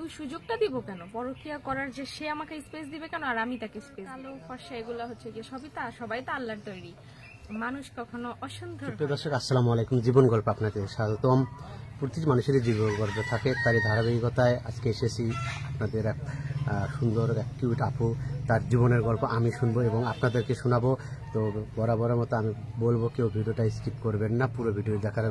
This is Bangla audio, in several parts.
ওই সুযোগটা দিব কেন? পরকিয়া করার যে সে আমাকে স্পেস দিবে কেন আর আমি তাকে স্পেস? আলো ফর্সা এগুলো হচ্ছে কি সবাই তো আল্লাহর তৈরি। মানুষ কখনো অসুন্দর। দর্শক আসসালামু আলাইকুম, জীবন গল্প আপনাদের স্বাগতম। প্রতিটি মানুষেরই জীবন গল্প থাকে, তারই ধারাবাহিকতায় আজকে এসেছি আপনাদের এক সুন্দর এক কিউট আপু, তার জীবনের গল্প আমি শুনবো এবং আপনাদেরকে শোনাবো। তো বরাবরের মতো আমি বলবো কেউ ভিডিওটা স্কিপ করবেন না, পুরো ভিডিও দেখার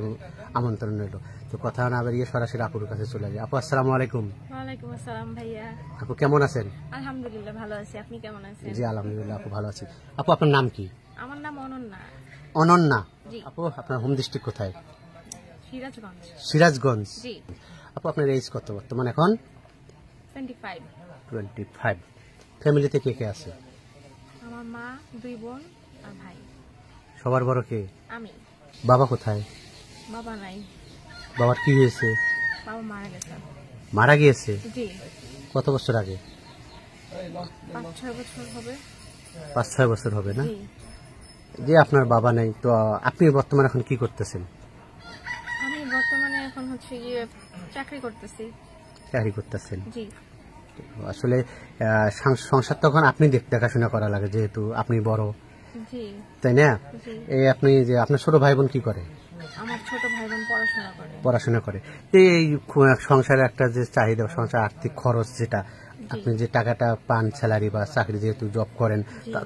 আমন্ত্রণ রইল। তো কথা না বেরিয়ে সরাসরি আপুর কাছে চলে যাই। আপু আসসালামু আলাইকুম। ওয়ালাইকুম আসসালাম ভাইয়া। আপু কেমন আছেন? আলহামদুলিল্লাহ ভালো আছি, আপনি কেমন আছেন? জি আলহামদুলিল্লাহ আপু ভালো আছি। আপু আপনার নাম কি? আমার নাম অনন্যা। অনন্যা। জি। আপু আপনার হোম ডিস্ট্রিক্ট কোথায়? সিরাজগঞ্জ। সিরাজগঞ্জ। জি। আপু আপনার এজ কত বর্তমান? এখন 25। 25। ফ্যামিলিতে কে কে আছে? আমার মা, 2 বোন আর ভাই। সবার বড় কে? আমি। বাবা কোথায়? বাবা নাই। বাবার কি হয়েছে? বাবা মারা গেছে। মারা গিয়েছে? জি। কত বছর আগে? 5-6 বছর হবে। 5-6 বছর হবে না? জি। যে আপনার বাবা নাই, তো আপনি বর্তমানে এখন কি করতেছেন? আমি বর্তমানে এখন হচ্ছে গিয়ে চাকরি করতেছি। চাকরি করতেছেন? জি। আসলে সংসার তখন আপনি দেখাশোনা করা লাগে, যেহেতু আপনি বড়, জি। তাই না? জি। এই আপনি যে আপনার ছোট ভাই বোন কি করে? আমার ছোট ভাই বোন পড়াশোনা করে। পড়াশোনা করে। এই সংসারের একটা যে চাহিদা, সংসার আর্থিক খরচ যেটা আপনি যে টাকাটা পান স্যালারি বা চাকরি যেহেতু জব করেন,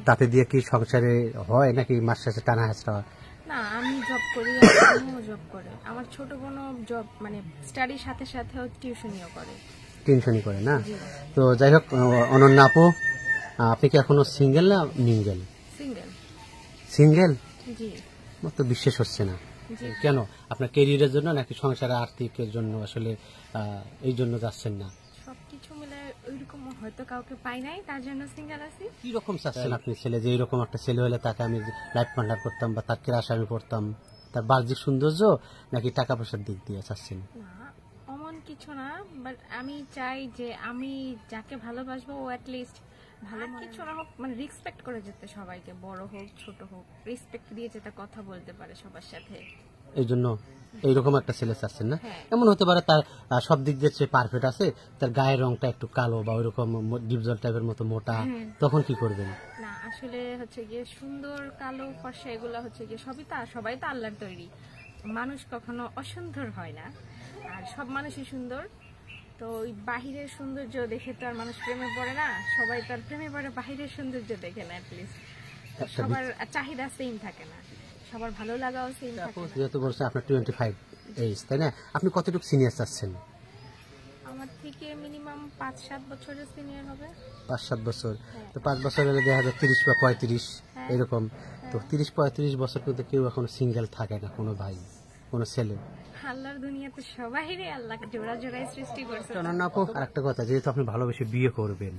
তাতে দিয়ে কি সংসারে হয় নাকি মাস শেষে টানা হাসরা হয়? না, আমি জব করি, আমিও জব করে। আমার ছোট বোনও জব মানে স্টাডির সাথে সাথেও টিউশনিও করে। টেনশনই করে না? জি। তো যাই হোক, অনন্যা আপু, আপনি কি এখনো সিঙ্গেল না মিঙ্গেল? সিঙ্গেল। সিঙ্গেল? জি। আমার তো বিশ্বাস হচ্ছে না। জি। কেন? আপনার কেরিয়ারের জন্য নাকি সংসারে আর্থিকের জন্য আসলে এই জন্য যাচ্ছেন না? সবকিছু মিলে ওইরকম হয়তো কাউকে পাই নাই, তার জন্য সিঙ্গেল আছি। কি রকম চাচ্ছেন আপনি ছেলে? যে এরকম একটা ছেলে হলে তাকে আমি লাইফ পার্টনার করতাম বা তার ক্রাশ আমি করতাম, তার বাহ্যিক সৌন্দর্য নাকি টাকা পয়সার দিক দিয়ে চাচ্ছেন? না, অমন কিছু না, বাট আমি চাই যে আমি যাকে ভালোবাসবো ও অ্যাটলিস্ট ভালো কিছু না হোক, মানে রেসপেক্ট করে যেতে সবাইকে, বড় হোক ছোট হোক, রেসপেক্ট দিয়ে যেতে কথা বলতে পারে সবার সাথে। এই জন্য এইরকম একটা ছেলে চাচ্ছেন না? হ্যাঁ। এমন হতে পারে তার সব দিক দিয়ে সে পারফেক্ট আছে, তার গায়ের রংটা একটু কালো বা ওইরকম ডিপজল টাইপের মতো মোটা, তখন কি করবেন? না, আসলে হচ্ছে গিয়ে সুন্দর কালো ফর্সা এগুলো হচ্ছে গিয়ে সবাই তো আল্লাহর তৈরি। মানুষ কখনো অসুন্দর হয় না, আর সব মানুষই সুন্দর। তো ওই বাহিরের সৌন্দর্য দেখে তো আর মানুষ প্রেমে পড়ে না, সবাই তার প্রেমে পড়ে বাহিরের সৌন্দর্য দেখে না। অ্যাটলিস্ট সবার চাহিদা সেম থাকে না, সবার ভালো লাগাও সেম থাকে না। যেহেতু বলছেন আপনার 25 এইজ, তাই না? আপনি কতটুকু সিনিয়র চাচ্ছেন? আমার থেকে মিনিমাম 5-7 বছরের সিনিয়র হবে। 5-7 বছর? তো 5 বছর হলে দেখা যায় 30 বা 35 এরকম। তো 30-35 বছর কিন্তু কেউ এখন সিঙ্গেল থাকে না, কোনো ভাই, কোনো ছেলে। আল্লাহর দুনিয়াতে সবাইরে আল্লাহ জোড়া জোড়াই সৃষ্টি করছে। আর একটা কথা, যেহেতু আপনি ভালোবেসে বিয়ে করবেন,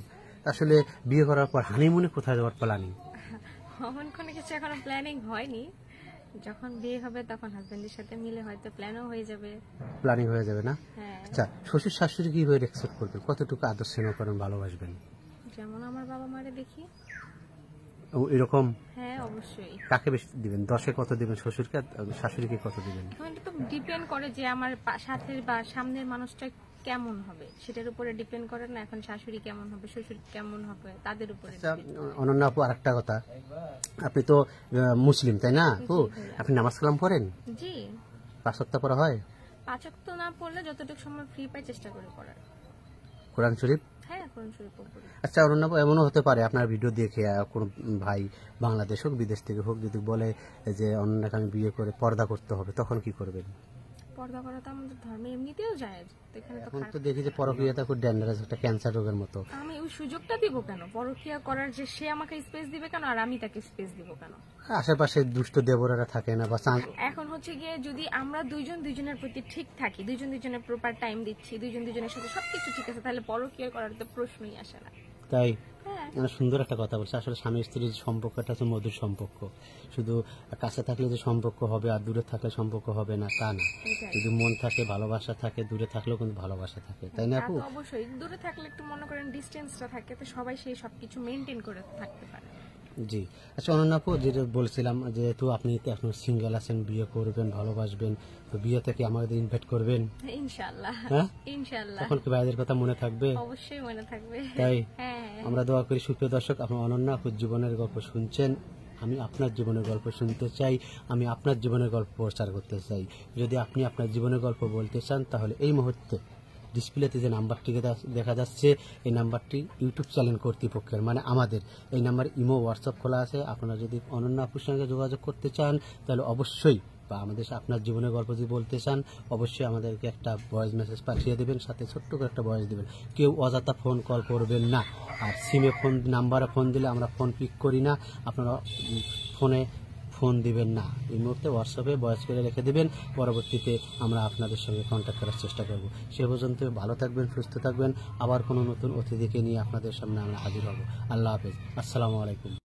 আসলে বিয়ে করার পর হানিমুনে কোথায় যাওয়ার প্ল্যানিং? অমন কোনো কিছু এখনো প্ল্যানিং হয়নি। যখন বিয়ে হবে তখন হাজবেন্ডের সাথে মিলে হয়তো প্ল্যানও হয়ে যাবে। প্ল্যানিং হয়ে যাবে না? হ্যাঁ। আচ্ছা, শ্বশুর শাশুড়ি কিভাবে রেসপেক্ট করবেন? কতটুকু আদর স্নেহ করেন, ভালোবাসবেন? যেমন আমার বাবা মারে দেখি। এরকম? হ্যাঁ, অবশ্যই। কাকে বেশি দিবেন? 10-এ কত দিবেন শ্বশুরকে, শাশুড়িকে কত দিবেন? এখন এটা তো ডিপেন্ড করে যে আমার সাথে বা সামনের মানুষটা কেমন হবে, সেটার উপরে ডিপেন্ড করে না। এখন শাশুড়ি কেমন হবে, শ্বশুর কেমন হবে, তাদের উপরে। অনন্যা আপু, আরেকটা কথা, আপনি তো মুসলিম, তাই না? আপনি নামাজ কালাম পড়েন? জি। 5 ওয়াক্ত পড়া হয়? 5 ওয়াক্ত না পড়লে যতটুকু সময় ফ্রি পাই চেষ্টা করি পড়ার। কোরআন শরীফ? হ্যাঁ, কোরআন শরীফ পড়ি। আচ্ছা অনন্যা আপু, এমনও হতে পারে আপনার ভিডিও দেখে কোনো ভাই, বাংলাদেশ হোক বিদেশ থেকে হোক, যদি বলে যে অনন্যাকে আমি বিয়ে করে পর্দা করতে হবে, তখন কি করবেন? পর্দা করা তো আমাদের ধর্মে এমনিতেও জায়েজ। এখানে তো এখন তো দেখি যে পরকীয়াটা খুব ডেঞ্জারাস, একটা ক্যান্সার রোগের মতো। আমি ওই সুযোগটা দিব কেন? পরকিয়া করার যে সে আমাকে স্পেস দিবে কেন আর আমি তাকে স্পেস দিব কেন? আশেপাশে দুষ্ট দেবরেরা থাকে না বা এখন হচ্ছে গিয়ে যদি আমরা দুইজন দুইজনের প্রতি ঠিক থাকি, দুইজন দুইজনের প্রপার টাইম দিচ্ছি, দুইজন দুইজনের সাথে সবকিছু ঠিক আছে, তাহলে পরকিয়া করার তো প্রশ্নই আসে না। তাই হ্যাঁ। সুন্দর একটা কথা বলছে। আসলে স্বামী স্ত্রীর সম্পর্কটা হচ্ছে মধুর সম্পর্ক। শুধু কাছে থাকলে যে সম্পর্ক হবে আর দূরে থাকলে সম্পর্ক হবে না তা না। যদি মন থাকে, ভালোবাসা থাকে, দূরে থাকলেও কিন্তু ভালোবাসা থাকে, তাই না আপু? অবশ্যই দূরে থাকলে একটু মনে করেন ডিস্টেন্সটা থাকে, তো সবাই সেই সবকিছু মেনটেন করে থাকতে পারে। জি, আচ্ছা অনন্যা আপু, যেটা বলছিলাম যেহেতু আপনি তো এখন সিঙ্গেল আছেন, বিয়ে করবেন, ভালোবাসবেন, তো বিয়ে থেকে আমাদের ইনভাইট করবেন। ইনশাআল্লাহ। হ্যাঁ, ইনশাআল্লাহ তখন কি ভাইদের কথা মনে থাকবে? অবশ্যই মনে থাকবে। তাই হ্যাঁ আমরা দোয়া করি। সুপ্রিয় দর্শক, আপনার অনন্যা আপুর জীবনের গল্প শুনছেন, আমি আপনার জীবনের গল্প শুনতে চাই, আমি আপনার জীবনের গল্প প্রচার করতে চাই। যদি আপনি আপনার জীবনের গল্প বলতে চান তাহলে এই মুহূর্তে ডিসপ্লেতে যে নাম্বারটি দেখা যাচ্ছে, এই নাম্বারটি ইউটিউব চ্যানেল কর্তৃপক্ষের, মানে আমাদের। এই নাম্বারে ইমো, হোয়াটসঅ্যাপ খোলা আছে। আপনারা যদি অনন্যা আপুর সঙ্গে যোগাযোগ করতে চান তাহলে অবশ্যই, বা আমাদের আপনার জীবনের গল্প যদি বলতে চান অবশ্যই আমাদেরকে একটা ভয়েস মেসেজ পাঠিয়ে দেবেন, সাথে ছোট্ট করে একটা ভয়েস দেবেন। কেউ অযথা ফোন কল করবেন না। আর সিমে ফোন, নাম্বারে ফোন দিলে আমরা ফোন পিক করি না, আপনারা ফোনে ফোন দিবেন না। এই মুহূর্তে হোয়াটসঅ্যাপে ভয়েস করে রেখে দেবেন, পরবর্তীতে আমরা আপনাদের সঙ্গে কন্ট্যাক্ট করার চেষ্টা করব। সে পর্যন্ত ভালো থাকবেন, সুস্থ থাকবেন। আবার কোনো নতুন অতিথিকে নিয়ে আপনাদের সামনে আমরা হাজির হব। আল্লাহ হাফেজ, আসসালামু আলাইকুম।